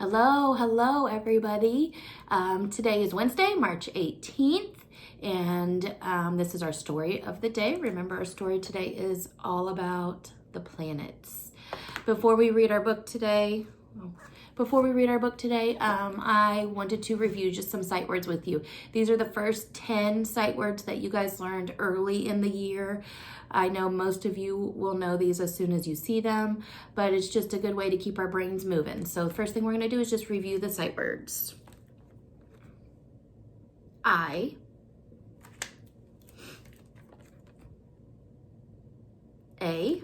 Hello, everybody. Today is Wednesday, March 18th, and this is our story of the day. Remember, our story today is all about the planets. Before we read our book today, I wanted to review just some sight words with you. These are the first 10 sight words that you guys learned early in the year. I know most of you will know these as soon as you see them, but it's just a good way to keep our brains moving. So the first thing we're going to do is just review the sight words. I, a,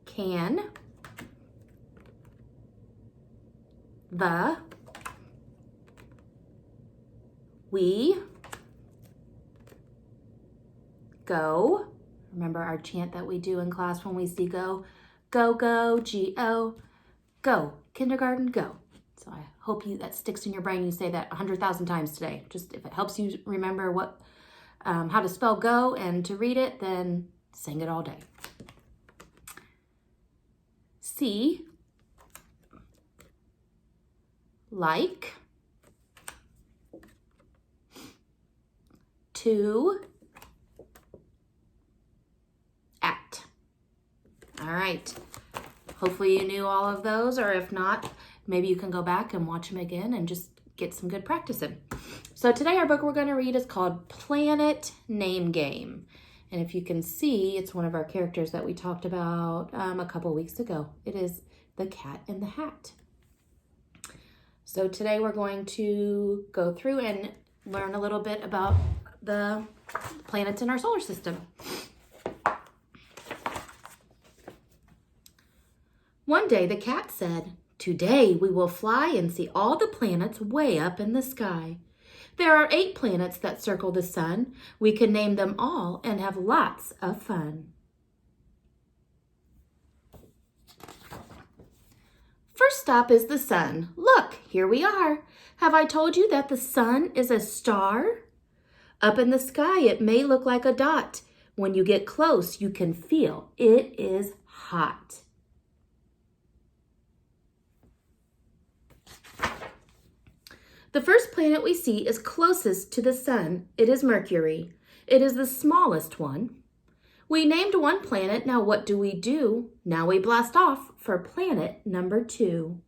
can, the, we, go. Remember our chant that we do in class when we see go? Go, go, G-O, go. Kindergarten, go. So I hope that sticks in your brain. You say that 100,000 times today. Just if it helps you remember how to spell go and to read it, then sing it all day. See, like, to, at. All right. Hopefully you knew all of those, or if not, maybe you can go back and watch them again and just get some good practice in. So today our book we're going to read is called Planet Name Game. And if you can see, it's one of our characters that we talked about a couple weeks ago. It is the Cat in the Hat. So today we're going to go through and learn a little bit about the planets in our solar system. One day the cat said, "Today we will fly and see all the planets way up in the sky. There are 8 planets that circle the sun. We can name them all and have lots of fun." First stop is the sun. Look, here we are. Have I told you that the sun is a star? Up in the sky, it may look like a dot. When you get close, you can feel it is hot. The first planet we see is closest to the sun. It is Mercury. It is the smallest one. We named one planet. Now what do? Now we blast off for planet number 2.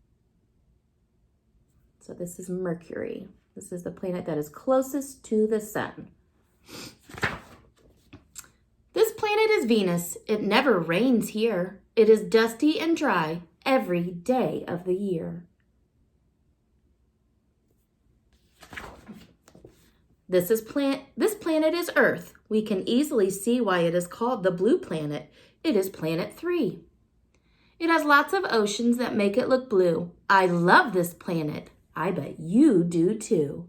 So this is Mercury. This is the planet that is closest to the sun. This planet is Venus. It never rains here. It is dusty and dry every day of the year. This planet is Earth. We can easily see why it is called the blue planet. It is planet 3. It has lots of oceans that make it look blue. I love this planet. I bet you do too.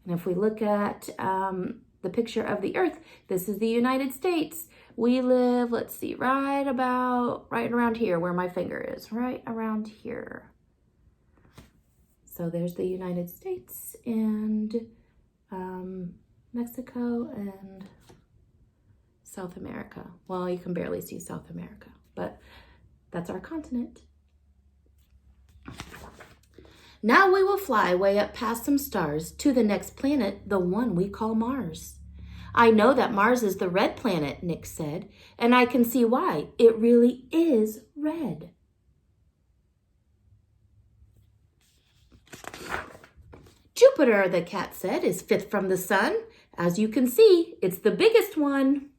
And if we look at the picture of the Earth, this is the United States. We live, let's see, right around here where my finger is, right around here. So there's the United States and Mexico and South America. Well, you can barely see South America, but that's our continent. Now we will fly way up past some stars to the next planet, the one we call Mars. I know that Mars is the red planet, Nick said, and I can see why. It really is red. Jupiter, the cat said, is 5th from the sun. As you can see, it's the biggest one.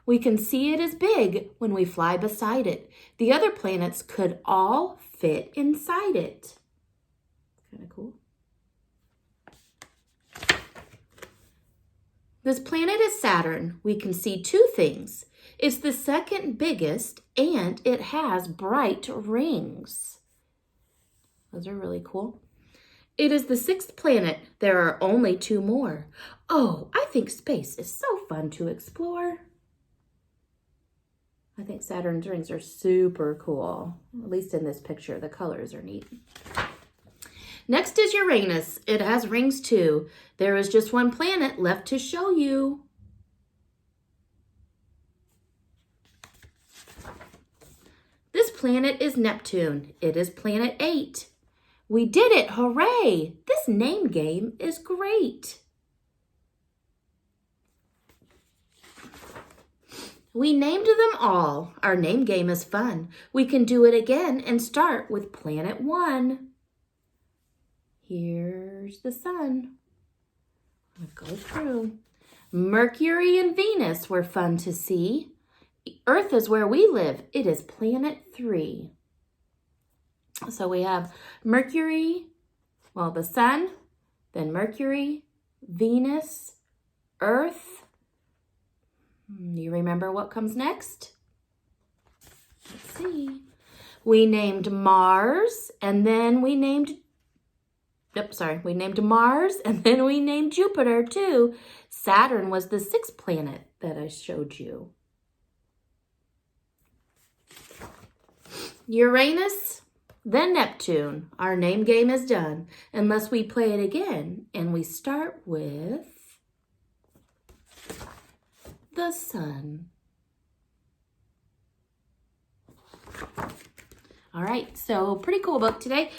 We can see it is big when we fly beside it. The other planets could all fit inside it. Kind of cool. This planet is Saturn. We can see 2 things. It's the second biggest and it has bright rings. Those are really cool. It is the 6th planet. There are only 2 more. Oh, I think space is so fun to explore. I think Saturn's rings are super cool. At least in this picture, the colors are neat. Next is Uranus. It has rings too. There is just 1 planet left to show you. planet is Neptune. It is planet 8. We did it! Hooray! This name game is great. We named them all. Our name game is fun. We can do it again and start with planet 1. Here's the sun. I'll go through. Mercury and Venus were fun to see. Earth is where we live. It is planet 3. So we have Mercury, well, the sun, then Mercury, Venus, Earth. You remember what comes next? Let's see. We named Mars, and then we named Mars, and then we named Jupiter too. Saturn was the 6th planet that I showed you. Uranus, then Neptune. Our name game is done, unless we play it again, and we start with the sun. All right, so pretty cool book today.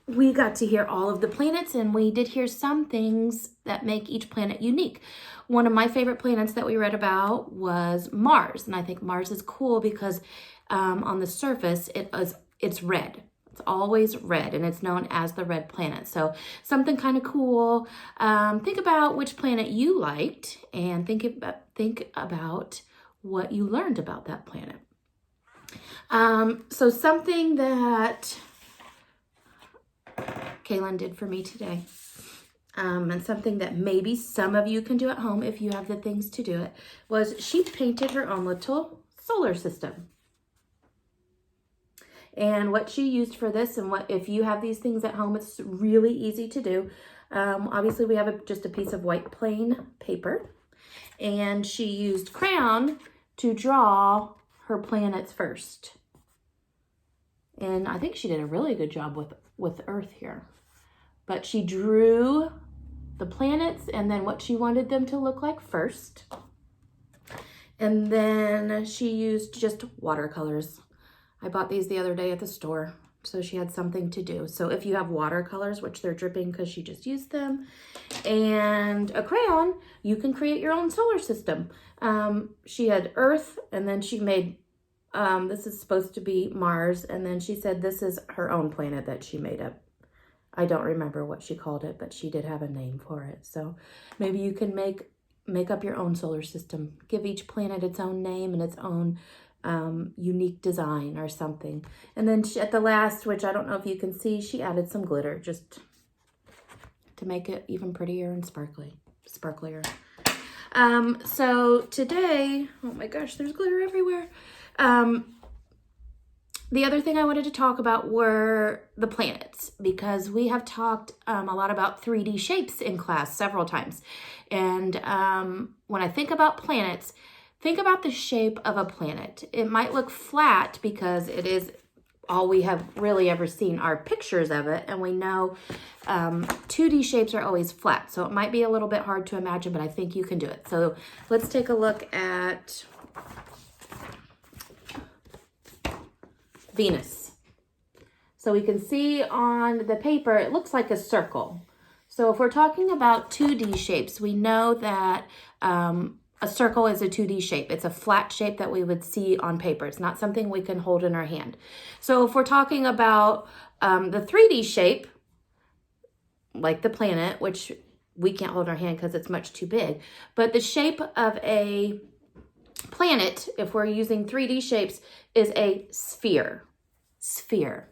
We got to hear all of the planets, and we did hear some things that make each planet unique. One of my favorite planets that we read about was Mars, and I think Mars is cool because on the surface it's red. It's always red, and it's known as the red planet. So something kind of cool. Think about which planet you liked, and think about what you learned about that planet. So something that Kaylin did for me today, and something that maybe some of you can do at home if you have the things to do it, was she painted her own little solar system. And what she used for this, and if you have these things at home, it's really easy to do. Obviously, we have just a piece of white plain paper, and she used crayon to draw her planets first. And I think she did a really good job with Earth here. But she drew the planets and then what she wanted them to look like first. And then she used just watercolors. I bought these the other day at the store, so she had something to do. So if you have watercolors, which they're dripping because she just used them, and a crayon, you can create your own solar system. She had Earth, and then she made, this is supposed to be Mars, and then she said this is her own planet that she made up. I don't remember what she called it, but she did have a name for it. So maybe you can make up your own solar system. Give each planet its own name and its own unique design or something. And then at the last, which I don't know if you can see, she added some glitter just to make it even prettier and sparklier. So today, oh my gosh, there's glitter everywhere. The other thing I wanted to talk about were the planets, because we have talked a lot about 3D shapes in class several times. And when I think about planets, think about the shape of a planet. It might look flat because it is all we have really ever seen are pictures of it. And we know 2D shapes are always flat. So it might be a little bit hard to imagine, but I think you can do it. So let's take a look at Venus. So we can see on the paper, it looks like a circle. So if we're talking about 2D shapes, we know that a circle is a 2D shape. It's a flat shape that we would see on paper. It's not something we can hold in our hand. So if we're talking about the 3D shape, like the planet, which we can't hold in our hand because it's much too big, but the shape of a planet, if we're using 3D shapes, is a sphere. Sphere.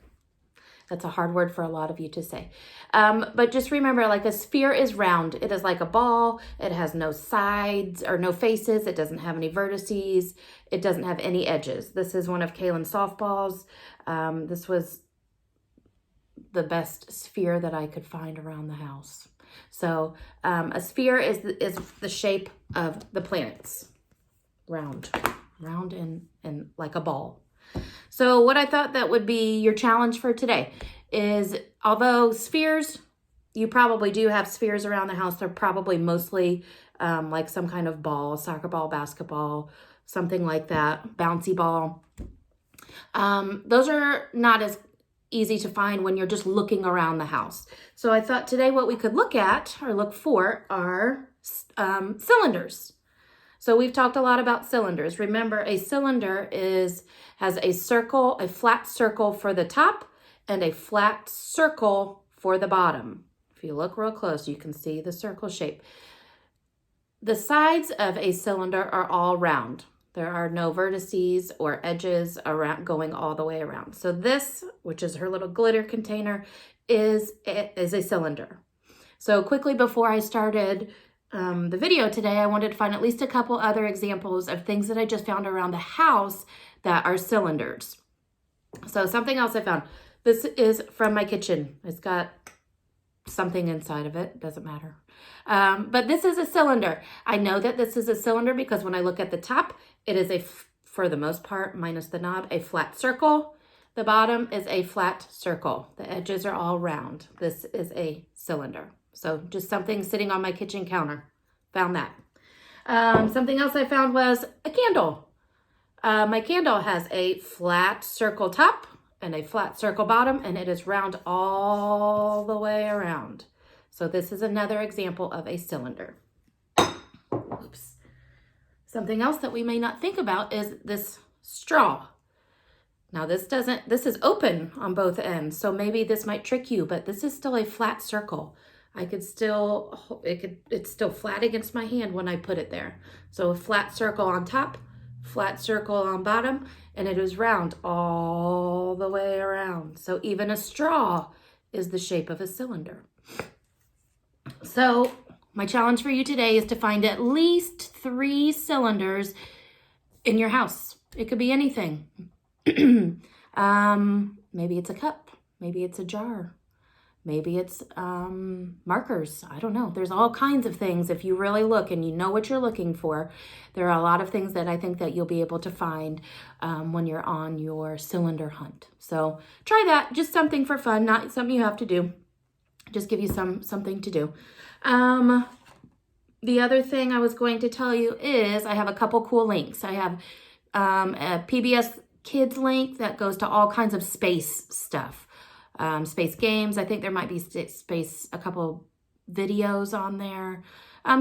That's a hard word for a lot of you to say. But just remember, like a sphere is round. It is like a ball. It has no sides or no faces. It doesn't have any vertices. It doesn't have any edges. This is one of Kaylin's softballs. This was the best sphere that I could find around the house. So a sphere is the shape of the planets. Round and like a ball. So what I thought that would be your challenge for today is, although spheres, you probably do have spheres around the house, they're probably mostly like some kind of ball, soccer ball, basketball, something like that, bouncy ball. Those are not as easy to find when you're just looking around the house. So I thought today what we could look at or look for are cylinders. So we've talked a lot about cylinders. Remember, a cylinder has a circle, a flat circle for the top and a flat circle for the bottom. If you look real close, you can see the circle shape. The sides of a cylinder are all round. There are no vertices or edges around going all the way around. So this, which is her little glitter container, is a cylinder. So quickly before I started the video today, I wanted to find at least a couple other examples of things that I just found around the house that are cylinders. So something else I found. This is from my kitchen. It's got something inside of it, doesn't matter. But this is a cylinder. I know that this is a cylinder because when I look at the top, it is for the most part, minus the knob, a flat circle. The bottom is a flat circle. The edges are all round. This is a cylinder. So just something sitting on my kitchen counter. Found that. Something else I found was a candle. My candle has a flat circle top and a flat circle bottom, and it is round all the way around. So this is another example of a cylinder. Oops. Something else that we may not think about is this straw. Now this is open on both ends, so maybe this might trick you, but this is still a flat circle. It's still flat against my hand when I put it there. So a flat circle on top, flat circle on bottom, and it is round all the way around. So even a straw is the shape of a cylinder. So my challenge for you today is to find at least 3 cylinders in your house. It could be anything. Maybe it's a cup. Maybe it's a jar. Maybe it's markers. I don't know. There's all kinds of things. If you really look and you know what you're looking for, there are a lot of things that I think that you'll be able to find when you're on your cylinder hunt. So try that. Just something for fun, not something you have to do. Just give you something to do. The other thing I was going to tell you is I have a couple cool links. I have a PBS Kids link that goes to all kinds of space stuff. Space games. I think there might be a couple videos on there.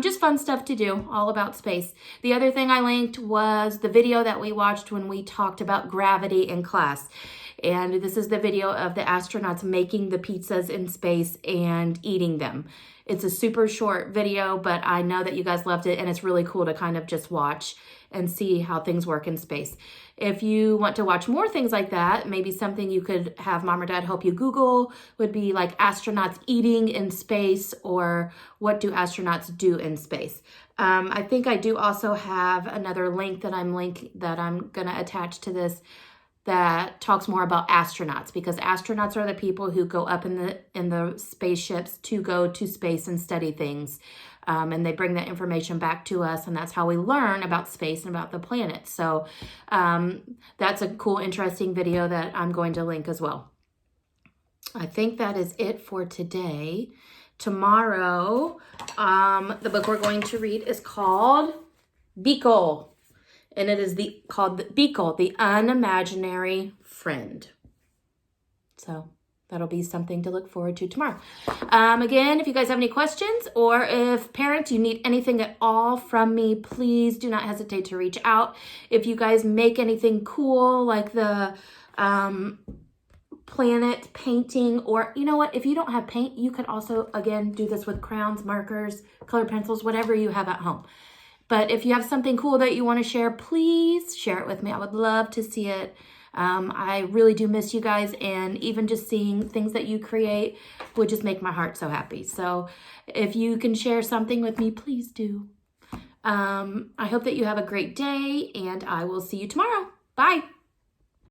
Just fun stuff to do, all about space. The other thing I linked was the video that we watched when we talked about gravity in class. And this is the video of the astronauts making the pizzas in space and eating them. It's a super short video, but I know that you guys loved it, and it's really cool to kind of just watch and see how things work in space. If you want to watch more things like that, maybe something you could have mom or dad help you Google would be like astronauts eating in space, or what do astronauts do in space. I think I do also have another link that I'm going to attach to this that talks more about astronauts, because astronauts are the people who go up in the spaceships to go to space and study things. And they bring that information back to us, and that's how we learn about space and about the planet. So that's a cool, interesting video that I'm going to link as well. I think that is it for today. Tomorrow, the book we're going to read is called Beagle, and it is called Beagle, the Unimaginary Friend. So that'll be something to look forward to tomorrow. Again, if you guys have any questions, or if parents, you need anything at all from me, please do not hesitate to reach out. If you guys make anything cool, like the planet painting, or you know what, if you don't have paint, you could also, again, do this with crayons, markers, colored pencils, whatever you have at home. But if you have something cool that you want to share, please share it with me. I would love to see it. I really do miss you guys, and even just seeing things that you create would just make my heart so happy. So if you can share something with me, please do. I hope that you have a great day, and I will see you tomorrow. Bye.